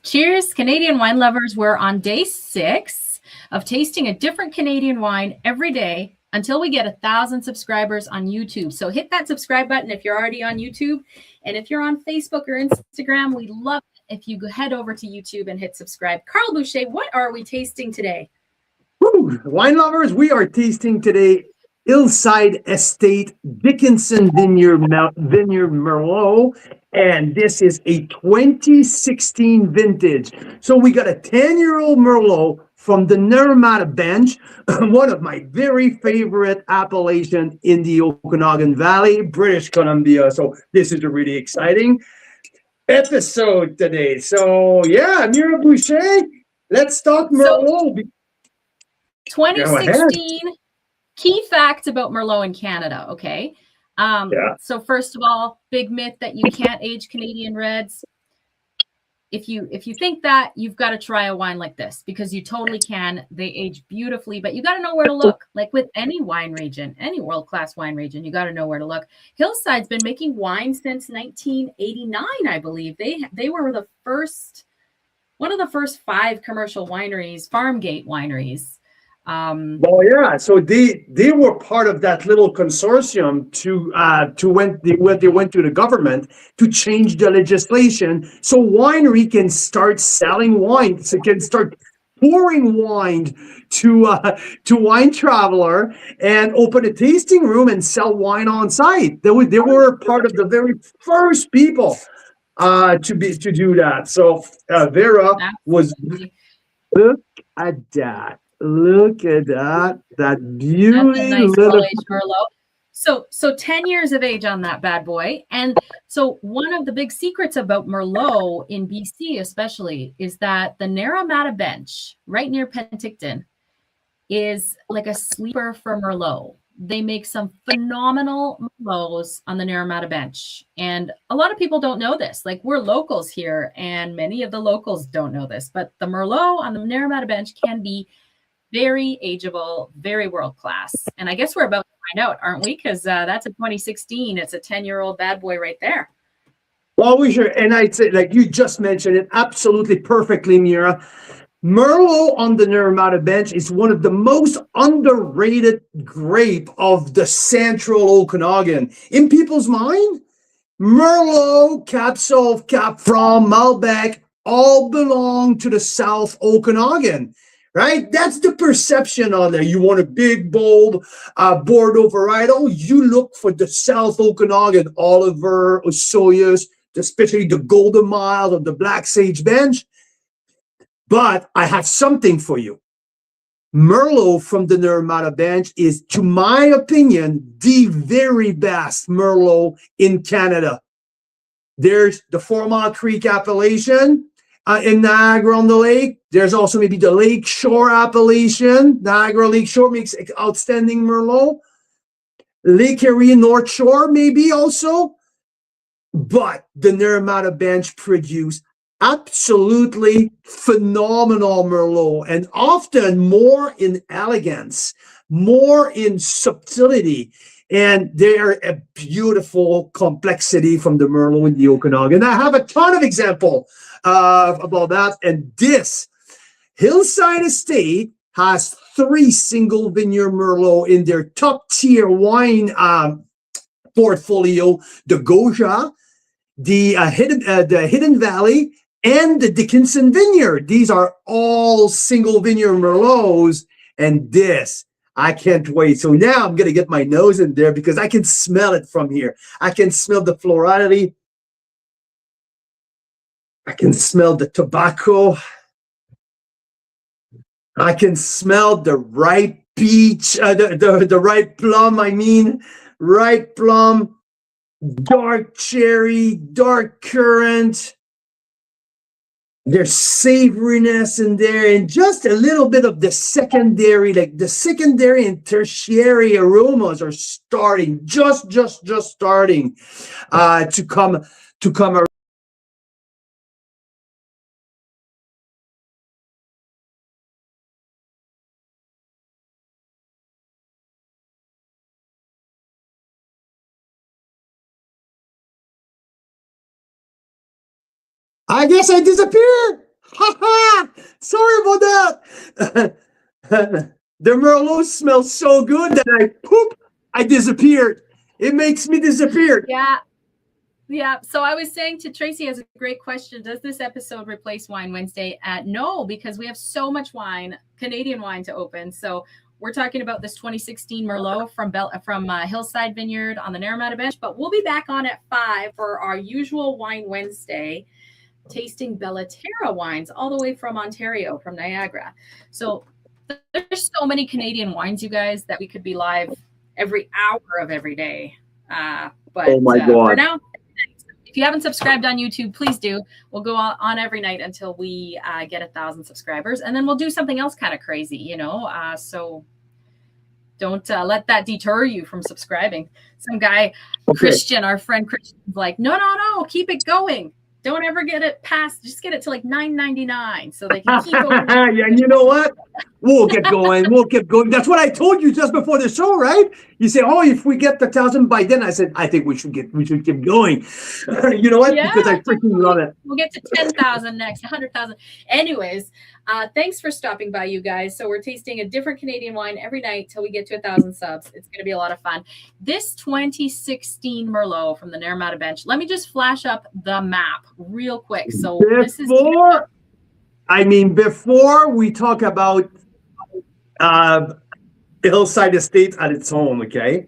Cheers, Canadian wine lovers. We're on day 6 of tasting a different Canadian wine every day until we get 1,000 subscribers on YouTube. So hit that subscribe button if you're already on YouTube. And if you're on Facebook or Instagram, we love it if you head over to YouTube and hit subscribe. Carl Boucher, what are we tasting today? Woo! Wine lovers, we are tasting today Hillside Estate Dickinson Vineyard Merlot, and this is a 2016 vintage. So we got a 10-year-old Merlot from the Naramata Bench, one of my very favorite appellations in the Okanagan Valley, British Columbia. So this is a really exciting episode today. So yeah, Mira Boucher, let's talk Merlot. 2016 key facts about Merlot in Canada. Okay. So first of all, big myth that you can't age Canadian reds. If you think that, you've got to try a wine like this, because you totally can. They age beautifully, but you got to know where to look. Like with any wine region, any world-class wine region, you got to know where to look. Hillside's been making wine since 1989, I believe. They were one of the first 5 commercial wineries, farm gate wineries. So they were part of that little consortium they went to the government to change the legislation so winery can start selling wine, so can start pouring wine to wine traveler and open a tasting room and sell wine on site. They were part of the very first people to do that. So Vera was. Look at that. Look at that beauty. That's a nice well-aged Merlot. So 10 years of age on that bad boy. And so one of the big secrets about Merlot in BC especially is that the Naramata Bench, right near Penticton, is like a sleeper for Merlot. They make some phenomenal Merlots on the Naramata Bench. And a lot of people don't know this. Like, we're locals here, and many of the locals don't know this. But the Merlot on the Naramata Bench can be very ageable, very world-class. And I guess we're about to find out, aren't we? Because that's a 2016. It's a 10-year-old bad boy right there. Well, we sure. And I'd say, like you just mentioned it absolutely perfectly, Mira. Merlot on the Naramata Bench is one of the most underrated grape of the central Okanagan. In people's mind, Merlot, Cap Sauv, Cap Franc, Malbec all belong to the South Okanagan. Right? That's the perception on there. You want a big, bold Bordeaux varietal, you look for the South Okanagan, Oliver, Osoyoos, especially the Golden Mile of the Black Sage Bench. But I have something for you. Merlot from the Naramata Bench is, to my opinion, the very best Merlot in Canada. There's the 4 Mile Creek appellation. In Niagara-on-the-Lake, there's also maybe the Lake Shore appellation. Niagara Lake Shore makes outstanding Merlot. Lake Erie North Shore maybe also. But the Naramata Bench produce absolutely phenomenal Merlot, and often more in elegance, more in subtlety. And they're a beautiful complexity from the Merlot in the Okanagan. I have a ton of examples about that. And this Hillside Estate has 3 single vineyard Merlot in their top tier wine portfolio: the Goja, the Hidden Valley, and the Dickinson Vineyard. These are all single vineyard Merlots, and this, I can't wait. So now I'm going to get my nose in there because I can smell it from here. I can smell the florality. I can smell the tobacco. I can smell the ripe peach, the ripe plum, ripe plum, dark cherry, dark currant. There's savoriness in there, and just a little bit of the secondary, like the secondary and tertiary aromas are starting, just starting to come around. I guess I disappeared. Ha ha! Sorry about that. The Merlot smells so good that I disappeared. It makes me disappear. Yeah. Yeah. So I was saying to Tracy has a great question. Does this episode replace Wine Wednesday? No, because we have so much wine, Canadian wine to open. So we're talking about this 2016 Merlot from Hillside Vineyard on the Naramata Bench, but we'll be back on at 5 for our usual Wine Wednesday, tasting Bellaterra wines all the way from Ontario, from Niagara. So there's so many Canadian wines, you guys, that we could be live every hour of every day. But oh my God. For now, if you haven't subscribed on YouTube, please do. We'll go on every night until we get 1,000 subscribers, and then we'll do something else kind of crazy, you know. So don't let that deter you from subscribing. Some guy, Christian, our friend Christian, is like, no, keep it going. Don't ever get it past. Just get it to like $9.99 so they can keep going. Yeah, and you know what? We'll get going. We'll keep going. That's what I told you just before the show, right? You say, "Oh, if we get the 1,000 by then," I said, "I think we should keep going." You know what? Yeah, because I freaking love it. We'll get to 10,000 next, 100,000. Anyways, thanks for stopping by, you guys. So we're tasting a different Canadian wine every night till we get to 1,000 subs. It's going to be a lot of fun. This 2016 Merlot from the Naramata Bench. Let me just flash up the map real quick. So before we talk about Hillside Estates at its own, okay,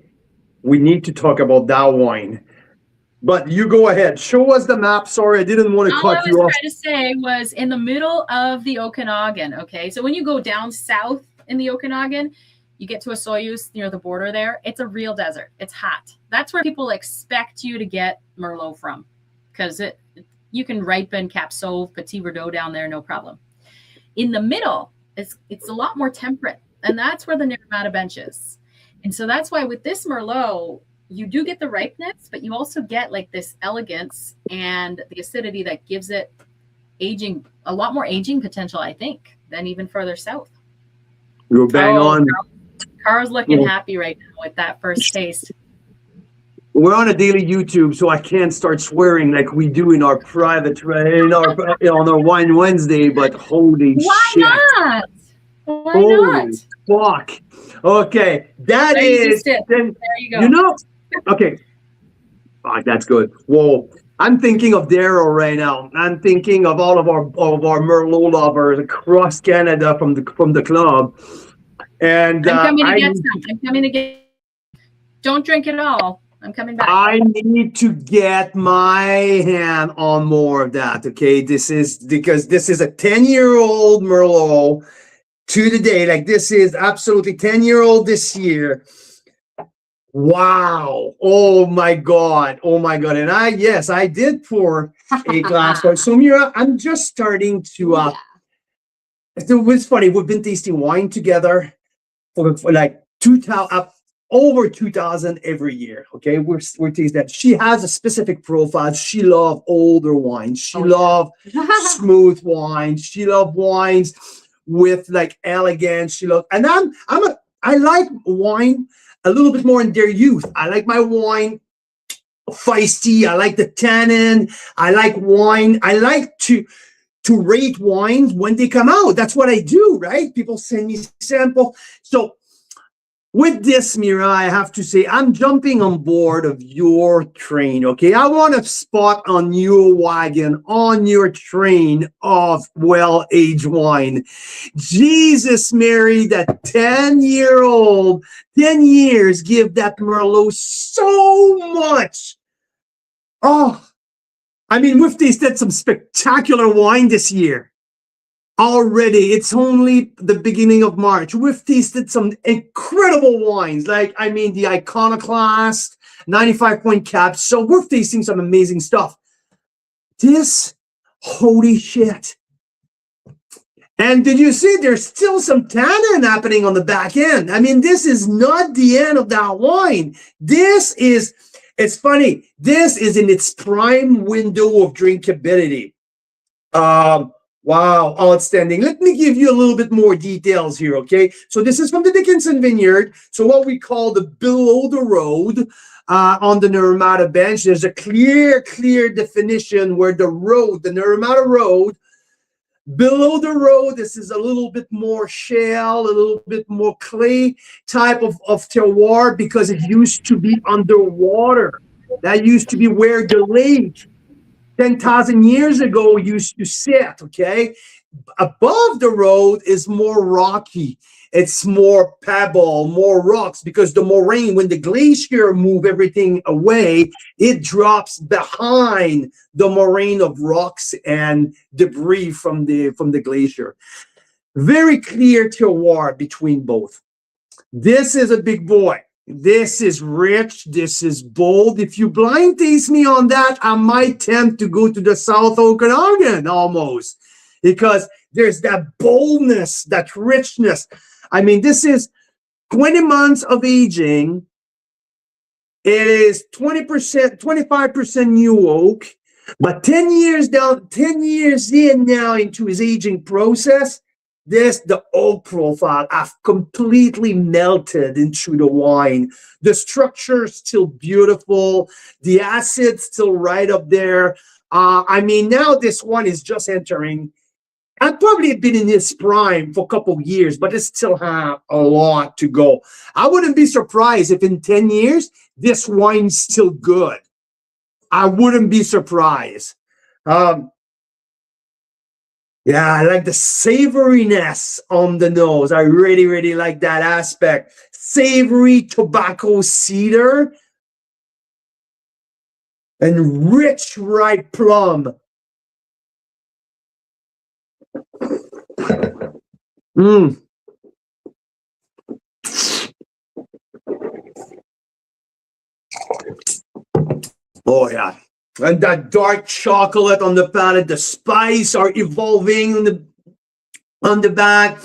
we need to talk about that wine. But you go ahead. Show us the map. Sorry, I didn't want to cut you off. All I was trying to say was in the middle of the Okanagan, okay? So when you go down south in the Okanagan, you get to Osoyoos near the border there. It's a real desert. It's hot. That's where people expect you to get Merlot from, because you can ripen Cap Sauv, Petit Verdot down there, no problem. In the middle, it's a lot more temperate, and that's where the Naramata Bench is. And so that's why with this Merlot, you do get the ripeness, but you also get like this elegance and the acidity that gives it a lot more aging potential, I think, than even further south. You're bang on. Carl's looking happy right now with that first taste. We're on a daily YouTube, so I can't start swearing like we do in our private, on our Wine Wednesday. But holy shit! Why not? Holy fuck! Okay, that is. Then, there you go. You know, okay. Oh, that's good. Whoa! I'm thinking of Daryl right now. I'm thinking of all of our Merlot lovers across Canada from the club. And I'm coming to get some. I'm coming to get. Don't drink it all. I'm coming back. I need to get my hand on more of that. Okay, this is because this is a 10-year-old Merlot to the day. Like this is absolutely 10-year-old this year. Wow! Oh my god! Oh my god! And I did pour a glass. So Mira, I'm just starting to. It's funny. We've been tasting wine together for like 2,000. Over 2,000 every year. Okay, we're tasting that. She has a specific profile. She loves older wines. She loves smooth wines. She loves wines with like elegance. She loves, and I like wine a little bit more in their youth. I like my wine feisty. I like the tannin. I like wine. I like to rate wines when they come out. That's what I do, right? People send me samples. So with this, Mira, I have to say, I'm jumping on board of your train, okay? I want to spot on your wagon, on your train of well-aged wine. Jesus, Mary, that 10-year-old, 10 years, give that Merlot so much. Oh, I mean, we've tasted some spectacular wine this year. Already, it's only the beginning of March. We've tasted some incredible wines, like, I mean, the Iconoclast, 95-point caps. So we're tasting some amazing stuff. This, holy shit. And did you see there's still some tannin happening on the back end? I mean, this is not the end of that wine. It's funny. This is in its prime window of drinkability. Wow, outstanding. Let me give you a little bit more details here, okay? So this is from the Dickinson Vineyard. So what we call the below the road on the Naramata Bench. There's a clear definition where the Naramata Road, Below the road, this is a little bit more shale, a little bit more clay type of terroir because it used to be underwater. That used to be where the lake 10,000 years ago used to sit, okay? Above the road is more rocky. It's more pebble, more rocks, because the moraine, when the glacier move everything away, it drops behind the moraine of rocks and debris from the glacier. Very clear terroir between both. This is a big boy. This is rich. This is bold. If you blind taste me on that, I might tempt to go to the South Okanagan almost, because there's that boldness, that richness. I mean, this is 20 months of aging. It is 20%, 25% new oak, but 10 years down, 10 years in now into his aging process, the oak profile have completely melted into the wine. The structure is still beautiful. The acid's still right up there. I mean, now this one is just entering. I've probably been in its prime for a couple of years, but it still have a lot to go. I wouldn't be surprised if in 10 years, this wine's still good. I wouldn't be surprised. Yeah, I like the savoriness on the nose. I really, really like that aspect. Savory tobacco cedar and rich ripe plum. Mm. Oh, yeah. And that dark chocolate on the palate, the spice are evolving on the back.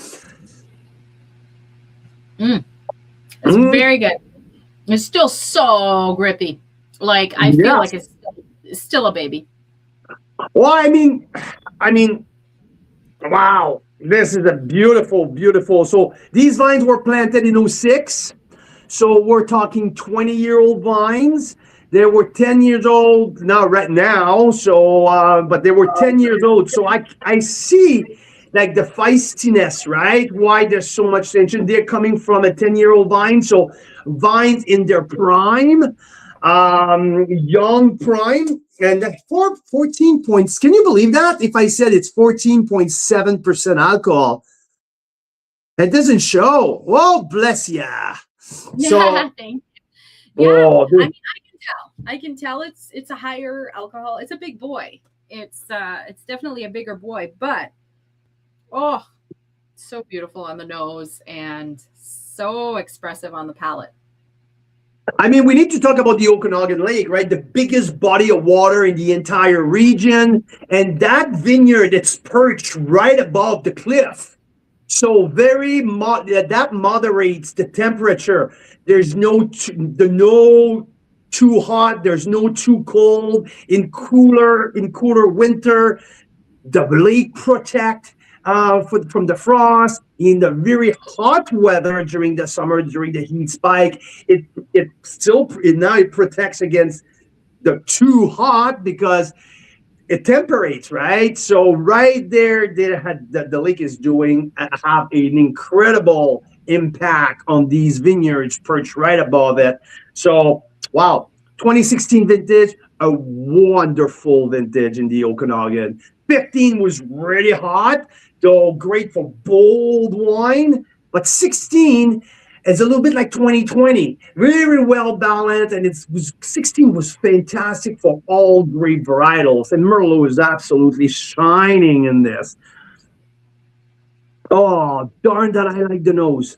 It's very good. It's still so grippy. Like, I feel like it's still a baby. Well, I mean, wow. This is a beautiful, beautiful. So these vines were planted in 06. So we're talking 20-year-old vines. They were 10 years old, not right now. So, but they were 10 years old. So I see like the feistiness, right? Why there's so much tension. They're coming from a 10-year-old vine. So vines in their prime, young prime, and 14 points. Can you believe that? If I said it's 14.7% alcohol, it doesn't show. Well, bless ya. So, thank you. Yeah, oh, I can tell it's a higher alcohol. It's a big boy. It's definitely a bigger boy, but so beautiful on the nose and so expressive on the palate. I mean, we need to talk about the Okanagan Lake, right? The biggest body of water in the entire region. And that vineyard, it's perched right above the cliff. So that moderates the temperature. There's no too hot. There's no too cold. In cooler winter, the lake protect from the frost. In the very hot weather during the summer, during the heat spike, it protects against the too hot because it temperates, right? So right there, the lake is doing have an incredible impact on these vineyards perched right above it. So wow, 2016 vintage, a wonderful vintage in the Okanagan. 15 was really hot, so great for bold wine, but 16 is a little bit like 2020, very well balanced, and 16 was fantastic for all grape varietals, and Merlot is absolutely shining in this. Oh, darn that I like the nose.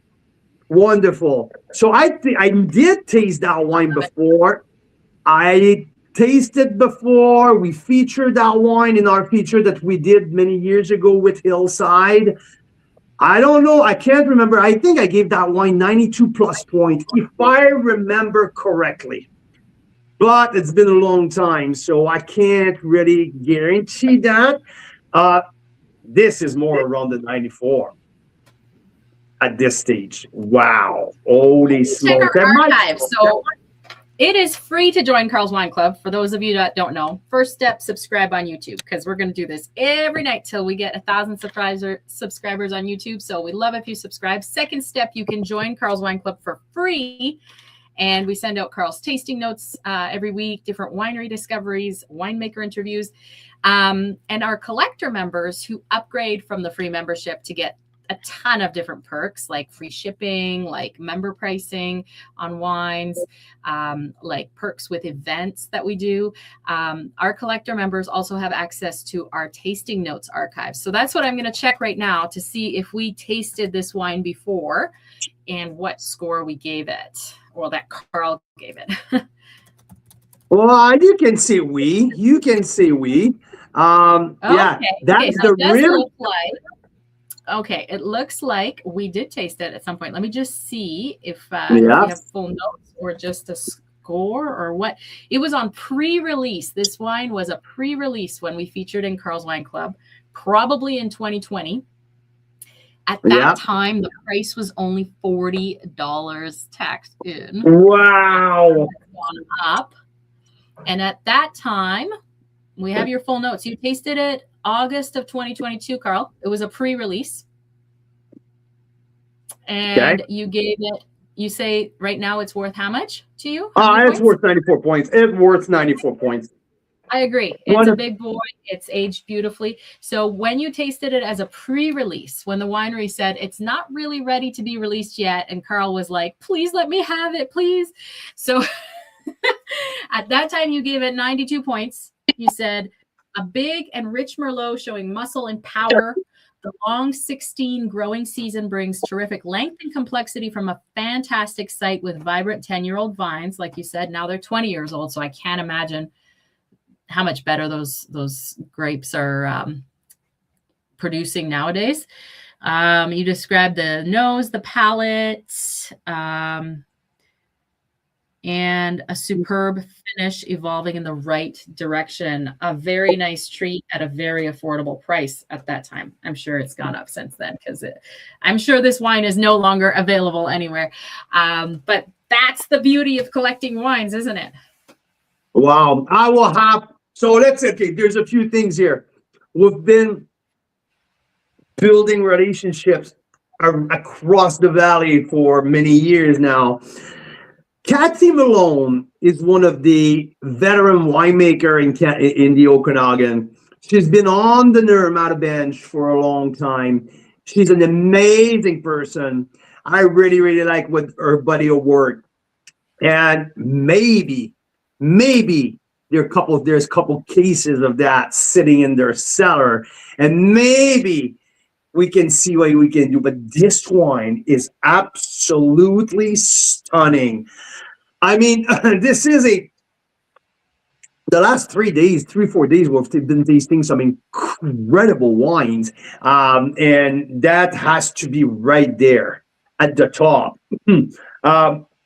Wonderful. So I did taste that wine before. I tasted before. We featured that wine in our feature that we did many years ago with Hillside. I don't know. I can't remember. I think I gave that wine 92 plus points, if I remember correctly. But it's been a long time, so I can't really guarantee that. This is more around the 94 at this stage. Wow. Holy smokes. Archive, so It is free to join Carl's Wine Club. For those of you that don't know, first step, subscribe on YouTube, because we're going to do this every night till we get 1,000 subscribers on YouTube. So we love if you subscribe. Second step, you can join Carl's Wine Club for free. And we send out Carl's tasting notes every week, different winery discoveries, winemaker interviews. And our collector members who upgrade from the free membership to get a ton of different perks, like free shipping, like member pricing on wines, like perks with events that we do. Our collector members also have access to our tasting notes archive. So that's what I'm going to check right now to see if we tasted this wine before and what score we gave it, or that Carl gave it. Well, you can say we. You can say we. Yeah, that's so the real. Okay, it looks like we did taste it at some point. Let me just see if we have full notes or just a score or what. It was on pre-release. This wine was a pre-release when we featured in Carl's Wine Club, probably in 2020. At that time, the price was only $40 taxed in. Wow. Gone up. And at that time, we have your full notes. You tasted it August of 2022, Carl. It was a pre-release. And you gave it, you say right now it's worth how much to you? It's worth 94 points. It's worth 94 points. I agree. It's a big boy. It's aged beautifully. So when you tasted it as a pre-release, when the winery said it's not really ready to be released yet, and Carl was like, please let me have it, please. So at that time, you gave it 92 points. You said, a big and rich Merlot showing muscle and power. The long 16 growing season brings terrific length and complexity from a fantastic site with vibrant 10-year-old vines. Like you said, now they're 20 years old, so I can't imagine how much better those grapes are producing nowadays. You described the nose, the palate, and a superb finish evolving in the right direction. A very nice treat at a very affordable price at that time. I'm sure it's gone up since then, because I'm sure this wine is no longer available anywhere. But that's the beauty of collecting wines, isn't it? Wow. So there's a few things here. We've been building relationships across the valley for many years now. Kathy Malone is one of the veteran winemaker in the Okanagan. She's been on the Naramata Bench for a long time. She's an amazing person. I really, really like her body of work. And maybe there's a couple cases of that sitting in their cellar, and maybe we can see what we can do. But this wine is absolutely stunning. I mean, this is the last 4 days, we've been tasting some incredible wines. And that has to be right there at the top.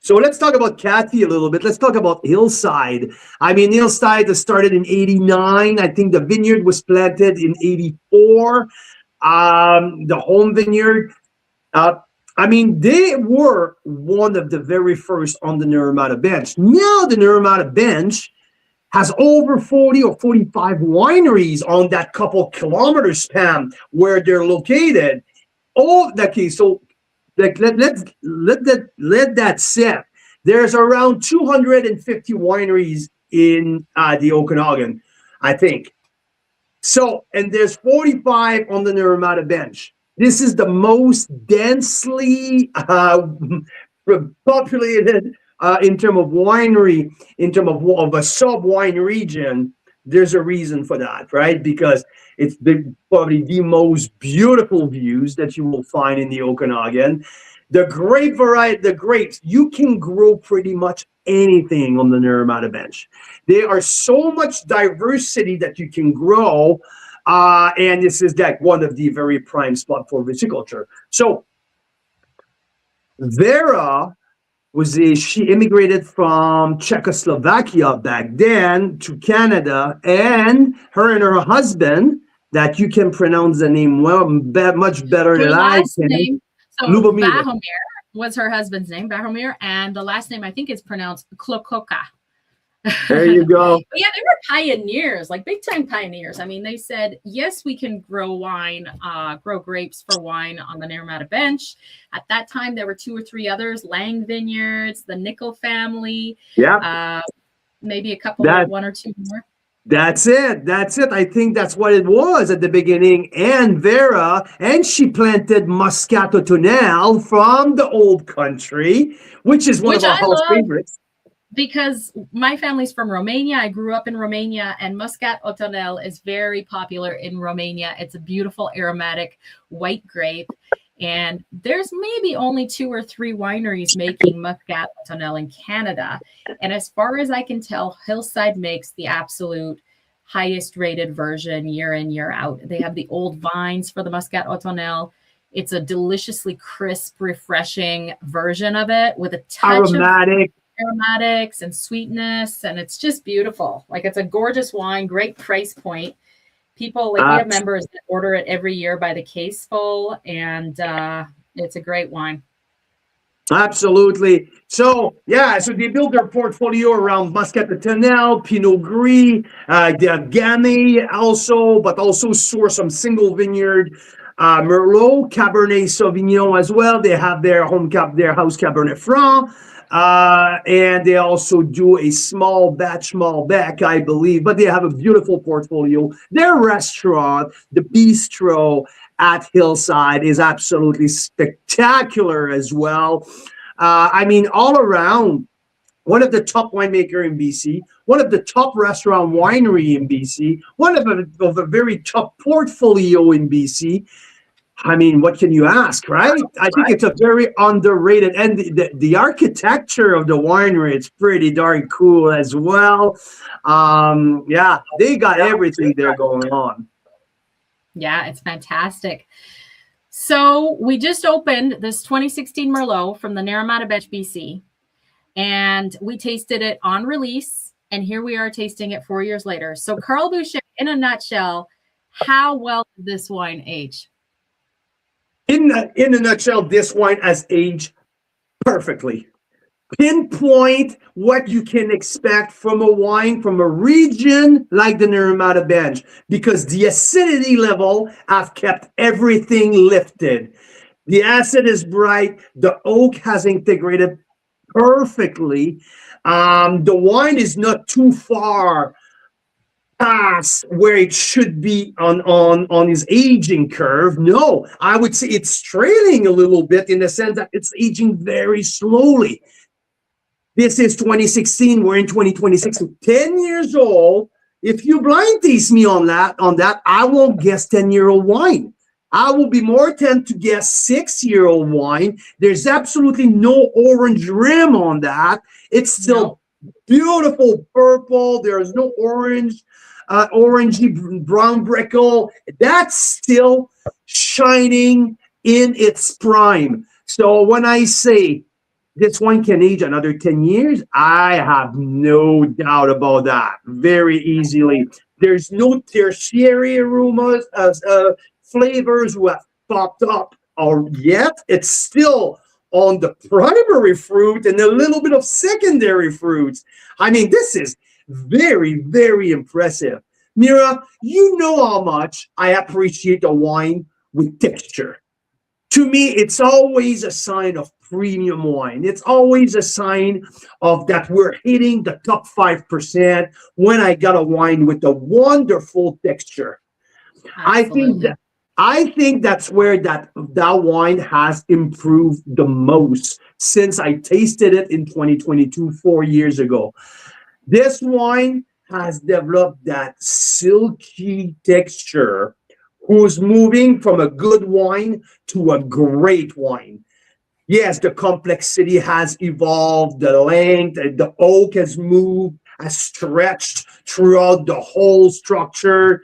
So let's talk about Kathy a little bit. Let's talk about Hillside. I mean, Hillside has started in 89. I think the vineyard was planted in 84. The home vineyard. I mean, they were one of the very first on the Naramata Bench. Now the Naramata Bench has over 40 or 45 wineries on that couple kilometer span where they're located. Okay, so let that sit. There's around 250 wineries in the Okanagan, I think. So, and there's 45 on the Naramata Bench. This is the most densely populated in terms of winery, in terms of a sub-wine region. There's a reason for that, right? Because it's probably the most beautiful views that you will find in the Okanagan. The grape variety, the grapes, you can grow pretty much anything on the Naramata Bench. There are so much diversity that you can grow. And this is like one of the very prime spots for viticulture. So Vera she immigrated from Czechoslovakia back then to Canada, and her husband, that you can pronounce the name much better than I can. Lubomir. was her husband's name, Baromir, and the last name I think is pronounced Klokoka. There you go. But yeah, they were pioneers, like big time pioneers. I mean, they said, yes, we can grow grapes for wine on the Naramata Bench. At that time, there were 2 or 3 others, Lang Vineyards, the Nickel family. Yeah. Maybe a couple, 1 or 2 more. That's it. That's it. I think that's what it was at the beginning. And Vera, and she planted Moscato Tonel from the old country, which is one of our house favorites. Because my family's from Romania. I grew up in Romania, and Muscat Otonel is very popular in Romania. It's a beautiful aromatic white grape. And there's maybe only 2 or 3 wineries making Muscat Otonel in Canada. And as far as I can tell, Hillside makes the absolute highest rated version year in, year out. They have the old vines for the Muscat Otonel. It's a deliciously crisp, refreshing version of it with a touch of aromatics and sweetness, and it's just beautiful. Like, it's a gorgeous wine, great price point. People, like, we have members that order it every year by the case full, and it's a great wine. Absolutely. So yeah, so they build their portfolio around Muscat Tonel, Pinot Gris, they have Gamay also, but also source some single vineyard Merlot, Cabernet Sauvignon as well. They have their house Cabernet Franc. And they also do a small batch, Malbec, I believe, but they have a beautiful portfolio. Their restaurant, the Bistro at Hillside, is absolutely spectacular as well. I mean, all around, one of the top winemaker in BC, one of the top restaurant winery in BC, one of a very top portfolio in BC. I mean, what can you ask, right? I think it's a very underrated, and the architecture of the winery is pretty darn cool as well. Yeah, they got everything there going on. Yeah, it's fantastic. So we just opened this 2016 Merlot from the Naramata Bench, BC, and we tasted it on release, and here we are tasting it 4 years later. So Carl Boucher, in a nutshell, how well did this wine age? In a nutshell, this wine has aged perfectly. Pinpoint what you can expect from a wine from a region like the Naramata Bench, because the acidity level have kept everything lifted. The acid is bright. The oak has integrated perfectly. The wine is not too far past where it should be on his aging curve. No, I would say it's trailing a little bit in the sense that it's aging very slowly. This is 2016. We're in 2026. 10 years old. If you blind taste me on that, I won't guess 10-year-old wine. I will be more tempted to guess 6-year-old wine. There's absolutely no orange rim on that. It's still beautiful purple. There is no orange. Orangey brown brickle, that's still shining in its prime. So when I say this wine can age another 10 years, I have no doubt about that very easily. There's no tertiary aromas, flavors who have popped up or yet. It's still on the primary fruit and a little bit of secondary fruits. I mean, this is very, very impressive. Mira, you know how much I appreciate a wine with texture. To me, it's always a sign of premium wine. It's always a sign of that we're hitting the top 5% when I got a wine with a wonderful texture. Absolutely. I think that's where that wine has improved the most since I tasted it in 2022, 4 years ago. This wine has developed that silky texture, who's moving from a good wine to a great wine. Yes, the complexity has evolved, the length, the oak has moved, has stretched throughout the whole structure,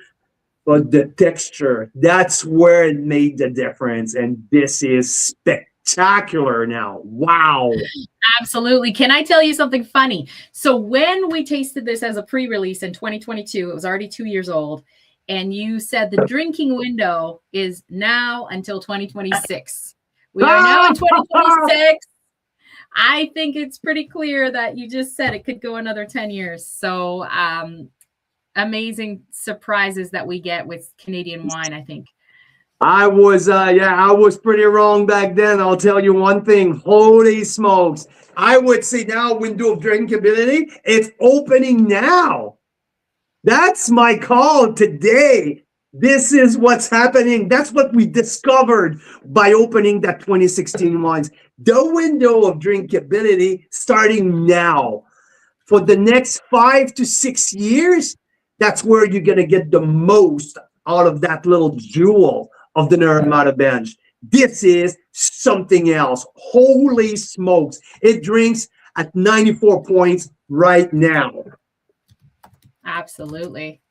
but the texture, that's where it made the difference, and this is spectacular now. Wow. Absolutely. Can I tell you something funny? So when we tasted this as a pre-release in 2022, it was already 2 years old, and you said the drinking window is now until 2026, We are now in 2026. I think it's pretty clear that you just said it could go another 10 years. So amazing surprises that we get with Canadian wine, I think. I was pretty wrong back then. I'll tell you one thing. Holy smokes. I would say now window of drinkability, it's opening now. That's my call today. This is what's happening. That's what we discovered by opening that 2016 wines. The window of drinkability starting now. For the next 5 to 6 years, that's where you're going to get the most out of that little jewel of the Naramata Bench. This is something else. Holy smokes. It drinks at 94 points right now. Absolutely.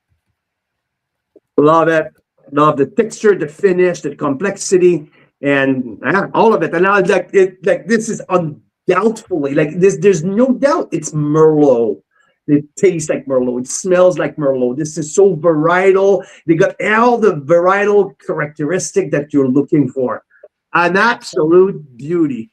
Love it. Love the texture, the finish, the complexity, and all of it. And I like it. Like this is undoubtedly like this. There's no doubt it's Merlot. It tastes like Merlot. It smells like Merlot. This is so varietal. They got all the varietal characteristic that you're looking for. An absolute beauty.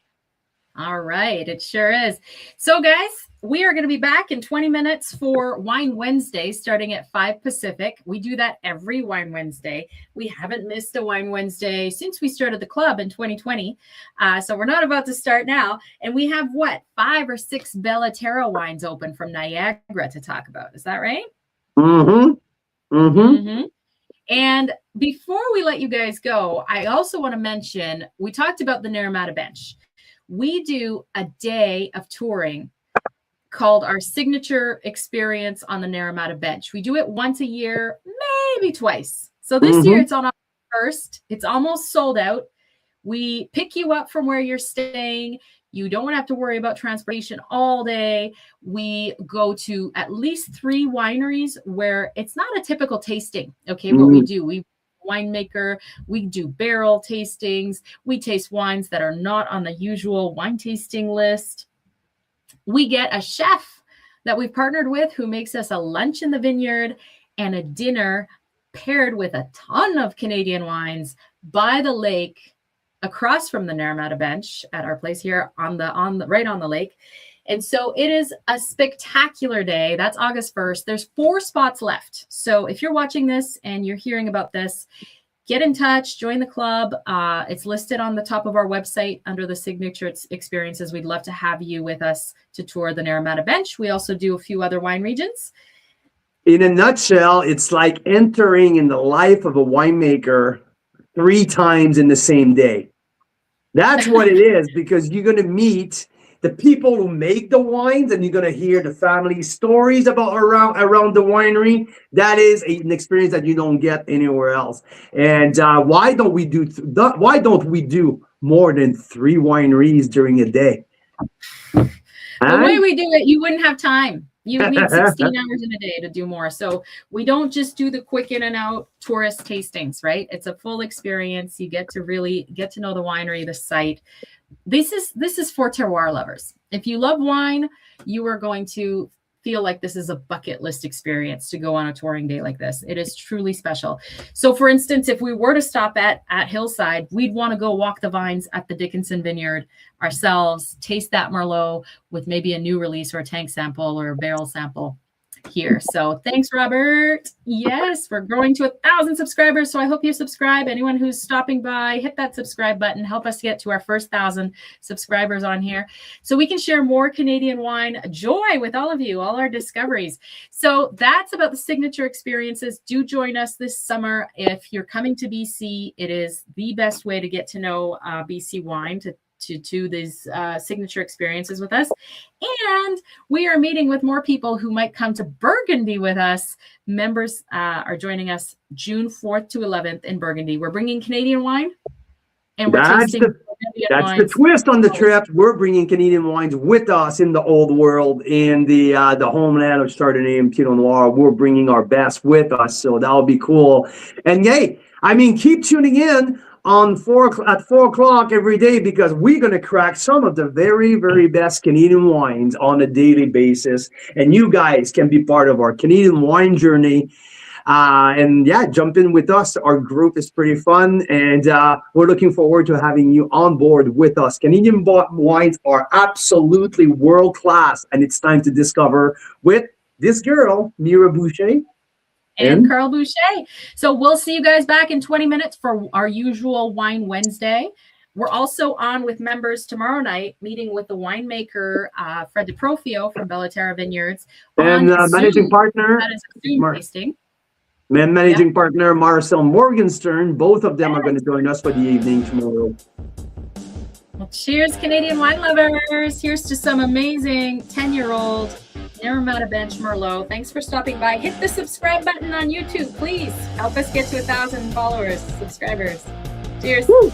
All right. It sure is. So, guys, we are going to be back in 20 minutes for Wine Wednesday, starting at 5 Pacific. We do that every Wine Wednesday. We haven't missed a Wine Wednesday since we started the club in 2020. So we're not about to start now. And we have, 5 or 6 Bellaterra wines open from Niagara to talk about. Is that right? Mm-hmm. Mm-hmm. Mm-hmm. And before we let you guys go, I also want to mention, we talked about the Naramata Bench. We do a day of touring called our signature experience on the Naramata Bench. We do it once a year, maybe twice. So this year it's on August 1st. It's almost sold out. We pick you up from where you're staying. You don't have to worry about transportation all day. We go to at least 3 wineries where it's not a typical tasting. Okay, what we do, we winemaker, we do barrel tastings, we taste wines that are not on the usual wine tasting list. We get a chef that we've partnered with who makes us a lunch in the vineyard and a dinner paired with a ton of Canadian wines by the lake across from the Naramata Bench at our place here right on the lake. And so it is a spectacular day. That's August 1st. There's 4 spots left. So if you're watching this and you're hearing about this, get in touch, join the club. It's listed on the top of our website under the signature experiences. We'd love to have you with us to tour the Naramata Bench. We also do a few other wine regions. In a nutshell, it's like entering in the life of a winemaker 3 times in the same day. That's what it is, because you're going to meet the people who make the wines, and you're going to hear the family stories about around the winery. That is an experience that you don't get anywhere else. And why don't we do more than 3 wineries during a day? The way we do it, you wouldn't have time. You need 16 hours in a day to do more. So we don't just do the quick in and out tourist tastings, right? It's a full experience. You get to really get to know the winery, the site. This is for terroir lovers. If you love wine, you are going to feel like this is a bucket list experience to go on a touring day like this. It is truly special. So for instance, if we were to stop at Hillside, we'd want to go walk the vines at the Dickinson Vineyard ourselves, taste that Merlot with maybe a new release or a tank sample or a barrel sample here. So thanks, Robert. Yes, we're growing to 1,000 subscribers. So I hope you subscribe. Anyone who's stopping by, hit that subscribe button. Help us get to our first 1,000 subscribers on here so we can share more Canadian wine joy with all of you, all our discoveries. So that's about the signature experiences. Do join us this summer. If you're coming to BC, it is the best way to get to know BC wine, to these signature experiences with us. And we are meeting with more people who might come to Burgundy with us. Members are joining us June 4th to 11th in Burgundy. We're bringing Canadian wine, and we're tasting That's the twist on the trip. We're bringing Canadian wines with us in the old world, in the homeland of Chardonnay and Pinot Noir. We're bringing our best with us, so that'll be cool. And yay, I mean, keep tuning in at 4 o'clock every day, because we're going to crack some of the very, very best Canadian wines on a daily basis. And you guys can be part of our Canadian wine journey And yeah, jump in with us. Our group is pretty fun, and we're looking forward to having you on board with us. Canadian wines are absolutely world class, and it's time to discover with this girl, Mira Boucher. And Carl Boucher. So we'll see you guys back in 20 minutes for our usual Wine Wednesday. We're also on with members tomorrow night, meeting with the winemaker, Fred DeProfio from Bellaterra Vineyards. And managing partner. That is a Zoom tasting. And managing partner, Marcel Morgenstern. Both of them are going to join us for the evening tomorrow. Well, cheers, Canadian wine lovers. Here's to some amazing 10-year-old Naramata Bench Merlot. Thanks for stopping by. Hit the subscribe button on YouTube, please. Help us get to 1,000 followers, subscribers. Cheers. Woo.